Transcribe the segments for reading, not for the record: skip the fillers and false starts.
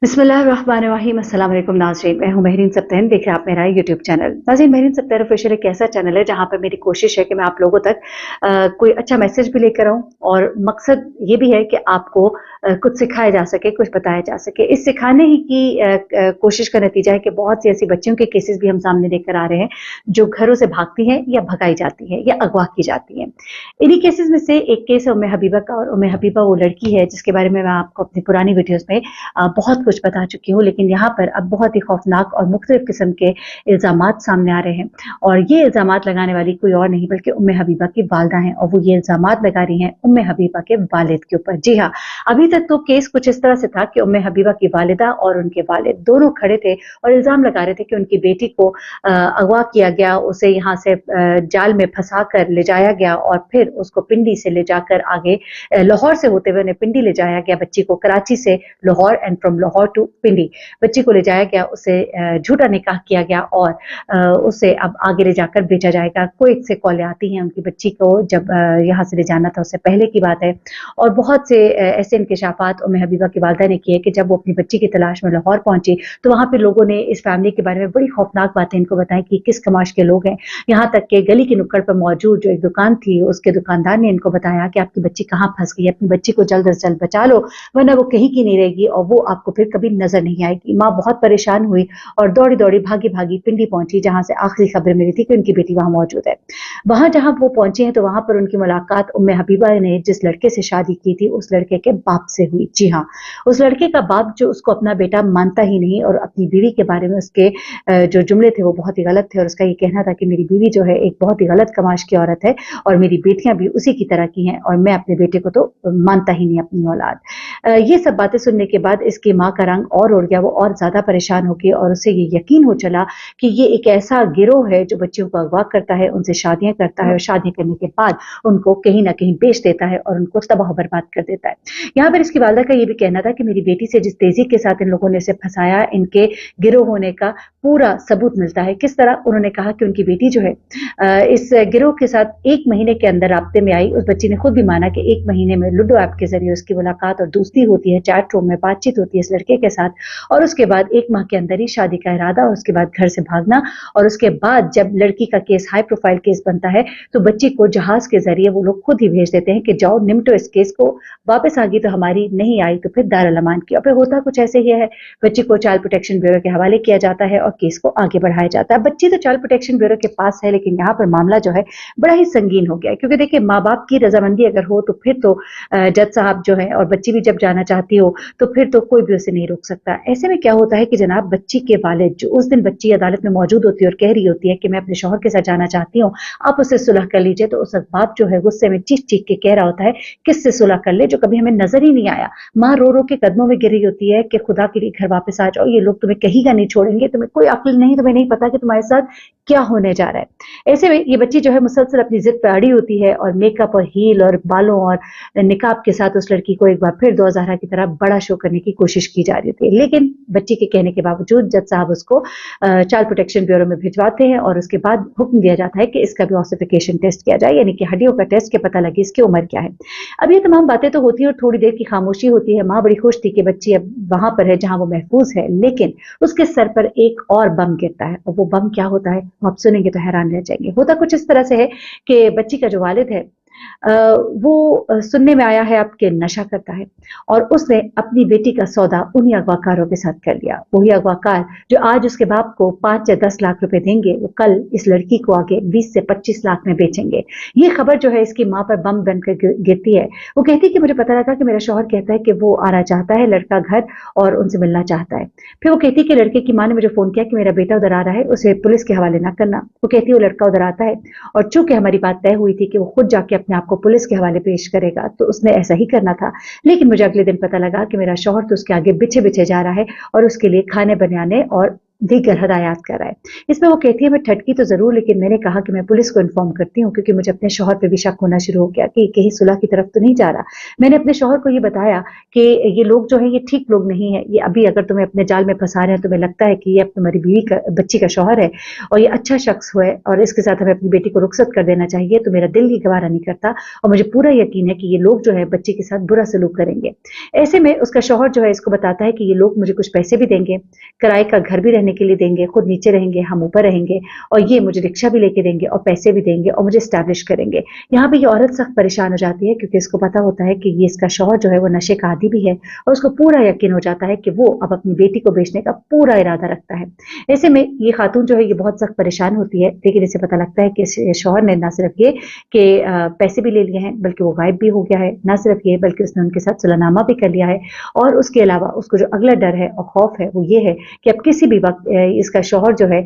बिस्मिल्लाहिर्रहमानिर्रहीम। अस्सलाम वालेकुम नाज़रीन, मैं हूं महरीन सब्तैन। देख रहे हैं आप मेरा यूट्यूब चैनल। नाज़रीन, महरीन सब्तैन ऑफिशियल एक ऐसा चैनल है जहां पर मेरी कोशिश है कि मैं आप लोगों तक कोई अच्छा मैसेज भी लेकर आऊं, और मकसद ये भी है कि आपको कुछ सिखाया जा सके, कुछ बताया जा सके। इस सिखाने ही की कोशिश का नतीजा है कि बहुत सी ऐसी बच्चियों के केसेस भी हम सामने लेकर आ रहे हैं जो घरों से भागती हैं या भगाई जाती हैं या अगवा की जाती हैं। इन्हीं केसेस में से एक केस है उम्मे हबीबा का। और उम्मे हबीबा वो लड़की है जिसके बारे में मैं आपको अपनी पुरानी वीडियोस में बहुत कुछ बता चुकी हूँ, लेकिन यहाँ पर अब बहुत ही खौफनाक और मुख्तलिफ किस्म के इल्ज़ामात सामने आ रहे हैं। और ये इल्ज़ामात लगाने वाली कोई और नहीं बल्कि उम्मे हबीबा की वालदा हैं, और वो ये इल्ज़ामात लगा रही हैं उम्मे हबीबा के वालिद के ऊपर। जी हाँ, अभी तक तो केस कुछ इस तरह से था कि उम्मे हबीबा की वालिदा और उनके वालिद दोनों खड़े थे और इल्ज़ाम लगा रहे थे कि उनकी बेटी को अगवा किया गया, उसे यहाँ से जाल में फंसा कर ले जाया गया और फिर उसको पिंडी से ले जाकर आगे लाहौर से होते हुए उन्हें पिंडी ले जाया गया। बच्ची को कराची से Lahore and from Lahore to Pindi बच्ची को ले जाया गया, उसे झूठा निकाह किया गया और उसे अब आगे ले जाकर बेचा जाएगा। कुवैत से कॉलें आती हैं उनकी बच्ची को जब यहाँ से ले जाना था, उससे पहले की बात है। और बहुत से ऐसे इंकशाफात उम्मे हबीबा की वालदा ने किए कि जब वो अपनी बच्ची की तलाश में लाहौर पहुंची तो वहां पर लोगों ने इस फैमिली के बारे में बड़ी खौफनाक बातें इनको बताई कि किस कमाश के लोग हैं। यहाँ तक कि गली की नुक्कड़ पर मौजूद जो एक दुकान थी उसके दुकानदार ने इनको बताया कि आपकी बच्ची कहाँ फंस गई, अपनी बच्ची को जल्द से जल्द बचा लो वरना वो कहीं की नहीं रहेगी और वो आपको फिर कभी नजर नहीं आएगी। माँ बहुत परेशान हुई और दौड़ी दौड़ी भागी भागी पिंडी पहुंची जहां से आखिरी खबर मिली थी कि उनकी बेटी वहां मौजूद है। वहां जहां वो पहुंची है तो वहां पर उनकी मुलाकात उम्मे हबीबा ने जिस लड़के से शादी की थी उस लड़के के बाप से हुई। जी हाँ, उस लड़के का बाप जो उसको अपना बेटा मानता ही नहीं और अपनी बीवी के बारे में उसके जो जुमले थे वो बहुत ही गलत थे। और उसका ये कहना था कि मेरी बीवी जो है एक बहुत ही गलत कमाश की औरत है और मेरी बेटियां भी उसी की तरह की हैं और मैं अपने बेटे को तो मानता ही नहीं अपनी औलाद। ये सब बातें सुनने के बाद इसकी माँ का रंग और उड़ गया, वो और ज्यादा परेशान हो गई और उसे ये यकीन हो चला कि ये एक ऐसा गिरोह है जो बच्चियों को अगवा करता है, उनसे शादियां करता है और शादी करने के बाद उनको कहीं ना कहीं बेच देता है और उनको तबाह बर्बाद कर देता है। यहाँ पर इसकी वालदा का ये भी कहना था कि मेरी बेटी से जिस तेजी के साथ इन लोगों ने इसे फंसाया, इनके गिरोह होने का पूरा सबूत मिलता है। किस तरह? उन्होंने कहा कि उनकी बेटी जो है इस गिरोह के साथ 1 महीने के अंदर राब्ते में आई। उस बच्ची ने खुद भी माना कि 1 महीने में लूडो ऐप के जरिए उसकी मुलाकात और दोस्ती होती है, चैट रूम में बातचीत होती है इस लड़के के साथ, और उसके बाद 1 माह के अंदर ही शादी का इरादा और उसके बाद घर से भागना। और उसके बाद जब लड़की का केस हाई प्रोफाइल केस बनता है तो बच्ची को जहाज के जरिए वो लोग खुद ही भेज देते हैं कि जाओ निमटो इस केस को, वापस आ गई तो हमारी, नहीं आई तो फिर दारुल अमान की। और फिर होता कुछ ऐसे ही है, बच्ची को चाइल्ड प्रोटेक्शन ब्यूरो के हवाले किया जाता है और केस को आगे बढ़ाया जाता है। बच्ची तो चाइल्ड प्रोटेक्शन ब्यूरो के पास है, लेकिन यहाँ पर मामला जो है बड़ा ही संगीन हो गया है, क्योंकि देखिए माँ बाप की रजामंदी अगर हो तो फिर तो जज साहब जो है, और बच्ची भी जब जाना चाहती हो तो फिर तो कोई भी उसे नहीं रोक सकता। ऐसे में क्या होता है कि जनाब बच्ची के वालिद, जो उस दिन बच्ची अदालत में मौजूद होती है और कह रही होती है कि मैं अपने शौहर के साथ जाना चाहती हूँ, आप उससे सुलह कर लीजिए, तो उस बाप जो है गुस्से में चीख चीख के कह रहा होता है किससे सुलह कर ले जो कभी हमें नजर ही नहीं आया। माँ रो रो के कदमों में गिर रही होती है कि खुदा के लिए घर वापस आ जाओ, ये लोग तुम्हें कहीं का नहीं छोड़ेंगे, तुम्हें कोई अक्ल नहीं, तुम्हें नहीं पता कि तुम्हारे साथ क्या होने जा रहा है। ऐसे में ये बच्ची जो है मुसलसल अपनी जिद पर अड़ी होती है और मेकअप और हील और बालों और निकाब के साथ उस लड़की को एक बार फिर 2000 की तरह बड़ा शो करने की कोशिश की जा रही थी। लेकिन बच्ची के कहने के बावजूद जज साहब उसको चाइल्ड प्रोटेक्शन ब्यूरो में भिजवाते हैं और उसके बाद हुक्म दिया जाता है कि इसका भी ऑसिफिकेशन टेस्ट किया जाए, यानी कि हड्डियों का टेस्ट के पता लगे इसकी उम्र क्या है। अब ये तमाम बातें तो होती हैं और थोड़ी देर की खामोशी होती है। माँ बड़ी खुश थी कि बच्ची अब वहां पर है जहां वो महफूज है, लेकिन उसके सर पर एक और बम गिरता है और वो बम क्या होता है वो आप सुनेंगे तो हैरान रह जाएंगे। होता कुछ इस तरह से है कि बच्ची का जो वालिद है वो सुनने में आया है आपके नशा करता है और उसने अपनी बेटी का सौदा उन्हीं अगवाकारों के साथ कर लिया। वही अगवाकार जो आज उसके बाप को 5 या 10 लाख रुपए देंगे, वो कल इस लड़की को आगे 20 से 25 लाख में बेचेंगे। ये खबर जो है इसकी माँ पर बम बनकर गिरती है। वो कहती है कि मुझे पता लगा कि मेरा शौहर कहता है कि वो आना चाहता है लड़का घर और उनसे मिलना चाहता है। फिर वो कहती है कि लड़के की माँ ने मुझे फोन किया कि मेरा बेटा उधर आ रहा है, उसे पुलिस के हवाले ना करना। वो कहती है वो लड़का उधर आता है और चूंकि हमारी बात तय हुई थी कि वो खुद जाके अपने आप को पुलिस के हवाले पेश करेगा तो उसने ऐसा ही करना था। लेकिन मुझे अगले दिन पता लगा कि मेरा शौहर तो उसके आगे बिछे बिछे जा रहा है और उसके लिए खाने बनाने और देकर हदायत कर रहा है। इसमें वो कहती है मैं ठटकी तो जरूर, लेकिन मैंने कहा कि मैं पुलिस को इन्फॉर्म करती हूँ क्योंकि मुझे अपने शौहर पे भी शक होना शुरू हो गया कि कहीं सुलह की तरफ तो नहीं जा रहा। मैंने अपने शौहर को ये बताया कि ये लोग जो है ये ठीक लोग नहीं है, ये अभी अगर तुम्हें अपने जाल में फंसा रहे हैं, तुम्हें लगता है कि ये तुम्हारी बच्ची का शौहर है और ये अच्छा शख्स है और इसके साथ हमें अपनी बेटी को रुखसत कर देना चाहिए, तो मेरा दिल ही गवारा नहीं करता और मुझे पूरा यकीन है कि ये लोग जो है बच्ची के साथ बुरा सलूक करेंगे। ऐसे में उसका शौहर जो है इसको बताता है कि ये लोग मुझे कुछ पैसे भी देंगे, किराए का घर भी रहने के लिए देंगे, खुद नीचे रहेंगे, हम ऊपर रहेंगे, और ये मुझे रिक्शा भी लेके देंगे और पैसे भी देंगे और मुझे स्टैब्लिश करेंगे। यहाँ पे ये औरत सख्त परेशान हो जाती है क्योंकि इसको पता होता है कि ये इसका शौहर जो है वो नशे का आदी भी है और उसको पूरा यकीन हो जाता है कि वो अब अपनी बेटी को बेचने का पूरा इरादा रखता है। ऐसे में ये खातून जो है ये बहुत सख्त परेशान होती है, लेकिन इसे पता लगता है कि शौहर ने ना सिर्फ ये कि पैसे भी ले लिए हैं बल्कि वो गायब भी हो गया है, ना सिर्फ ये बल्कि उसने उनके साथ सुलहनामा भी कर लिया है। और उसके अलावा उसको जो अगला डर है और खौफ है वो ये है कि अब किसी भी वक्त इसका शौहर जो है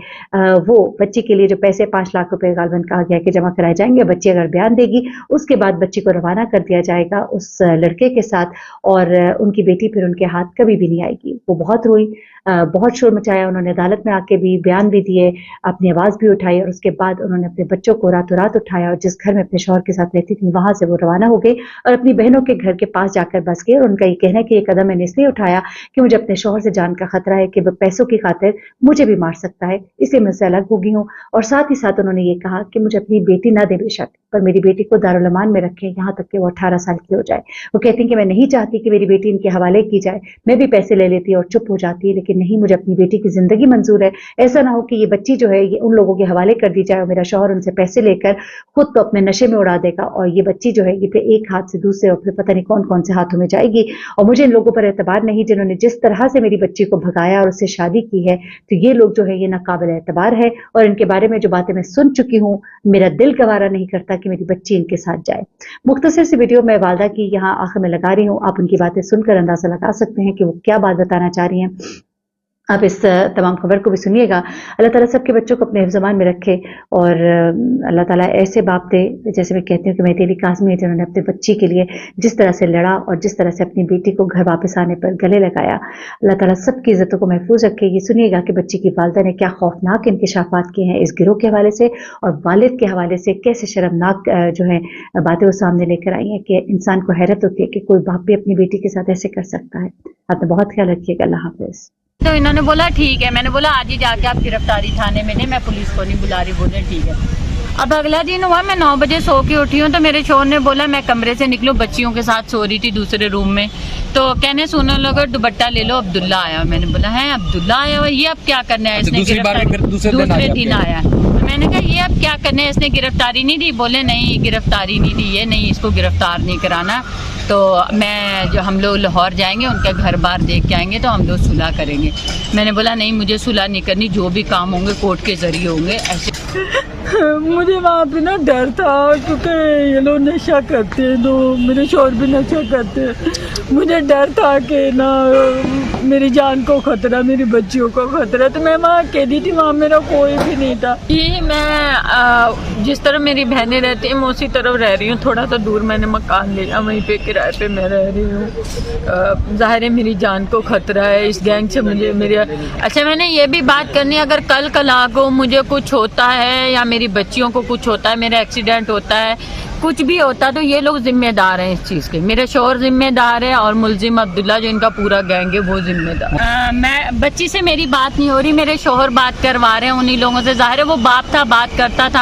वो बच्ची के लिए जो पैसे 5 लाख रुपए गालबन कहा गया कि जमा कराए जाएंगे, बच्ची अगर बयान देगी उसके बाद बच्ची को रवाना कर दिया जाएगा उस लड़के के साथ और उनकी बेटी फिर उनके हाथ कभी भी नहीं आएगी। वो बहुत रोई, बहुत शोर मचाया, उन्होंने अदालत में आके भी बयान भी दिए, अपनी आवाज़ भी उठाई और उसके बाद उन्होंने अपने बच्चों को रातों रात उठाया और जिस घर में अपने शौहर के साथ रहती थी वहां से वो रवाना हो गई और अपनी बहनों के घर के पास जाकर बस गए। और उनका ये कहना है कि ये कदम मैंने इसलिए उठाया कि मुझे अपने शौहर से जान का खतरा है कि वो पैसों की खातिर मुझे भी मार सकता है, इसलिए मैं उससे अलग हो गई हूँ। और साथ ही साथ उन्होंने ये कहा कि मुझे अपनी बेटी ना दे बेशक, पर मेरी बेटी को दारुल अमान में रखें यहाँ तक कि वो 18 साल की हो जाए। वो कहती हैं कि मैं नहीं चाहती कि मेरी बेटी इनके हवाले की जाए, मैं भी पैसे ले लेती और चुप हो जाती, लेकिन नहीं, मुझे अपनी बेटी की जिंदगी मंजूर है। ऐसा ना हो कि ये बच्ची जो है ये उन लोगों के हवाले कर दी जाए और मेरा शौहर उनसे पैसे लेकर खुद तो अपने नशे में उड़ा देगा और ये बच्ची जो है ये फिर एक हाथ से दूसरे और फिर पता नहीं कौन कौन से हाथों में जाएगी। और मुझे इन लोगों पर एतबार नहीं जिन्होंने जिस तरह से मेरी बच्ची को भगाया और उससे शादी की है, तो ये लोग जो है ये नाकाबिल एतबार है और इनके बारे में जो बातें मैं सुन चुकी हूँ मेरा दिल गवारा नहीं करता कि मेरी बच्ची इनके साथ जाए। मुख्तसर सी वीडियो मैं वालदा की यहाँ आखिर में लगा रही हूँ, आप उनकी बातें सुनकर अंदाजा लगा सकते हैं कि वो क्या बात बताना चाह रही हैं। आप इस तमाम खबर को भी सुनिएगा। अल्लाह ताला सबके बच्चों को अपने हिफ्ज़-ए-मान में रखे और अल्लाह ताला ऐसे बाप दे, जैसे मैं कहती हूँ कि मेहदी अली काज़मी है जिन्होंने अपनी बच्ची के लिए जिस तरह से लड़ा और जिस तरह से अपनी बेटी को घर वापस आने पर गले लगाया। अल्लाह ताला सबकी इज़्ज़तों को महफूज रखे। ये सुनिएगा कि बच्ची की वालिदा ने क्या खौफनाक इंकशाफात किए हैं इस गिरोह के हवाले से और वालिद के हवाले से कैसे शर्मनाक जो है बातें वो सामने लेकर आई हैं कि इंसान को हैरत होती है कि कोई बाप भी अपनी बेटी के साथ ऐसे कर सकता है। आपने बहुत ख्याल रखिएगा। अल्लाह हाफ़िज़। तो इन्होंने बोला ठीक है, मैंने बोला आज ही जाके आप गिरफ्तारी थाने में, नहीं मैं पुलिस को नहीं बुला रही। बोले ठीक है। अब अगला दिन हुआ, मैं 9 बजे सो के उठी हूँ तो मेरे शौहर ने बोला मैं कमरे से निकलूँ, बच्चियों के साथ सो रही थी दूसरे रूम में, तो कहने सुनने लगा दुपट्टा ले लो, अब्दुल्ला आया। मैंने बोला है अब्दुल्ला आया हुआ, ये अब क्या करना है, इसने दूसरे दिन आया। मैंने कहा ये अब क्या करना है, इसने गिरफ्तारी नहीं दी। बोले नहीं गिरफ्तारी नहीं दी है, नहीं इसको गिरफ्तार नहीं कराना, तो मैं जो हम लोग लाहौर जाएंगे उनका घर बार देख के आएंगे तो हम लोग सुलह करेंगे। मैंने बोला नहीं मुझे सुलह नहीं करनी, जो भी काम होंगे कोर्ट के जरिए होंगे। ऐसे मुझे वहाँ पे ना डर था क्योंकि ये लोग नशा करते हैं, तो मेरे शौहर भी नशा करते हैं। मुझे डर था कि ना मेरी जान को खतरा, मेरी बच्चियों को खतरा, तो मैं वहाँ अकेली थी, वहाँ मेरा कोई भी नहीं था। ये मैं जिस तरह मेरी बहनें रहती हैं मैं उसी तरफ रह रही हूँ, थोड़ा सा दूर मैंने मकान लिया, वहीं पे किराए पे मैं रह रही हूँ। ज़ाहिर है मेरी जान को खतरा है इस गैंग से। मुझे मेरे अच्छा मैंने ये भी बात करनी है, अगर कल कला को मुझे कुछ होता है या मेरी बच्चियों को कुछ होता है, मेरा एक्सीडेंट होता है, कुछ भी होता तो ये लोग जिम्मेदार हैं इस चीज़ के। मेरे शौहर जिम्मेदार है और मुलजिम अब्दुल्ला जो इनका पूरा गैंग है वो जिम्मेदार। मैं बच्ची से मेरी बात नहीं हो रही, मेरे शौहर बात करवा रहे हैं उन्हीं लोगों से। ज़ाहिर है वो बाप था, बात करता था।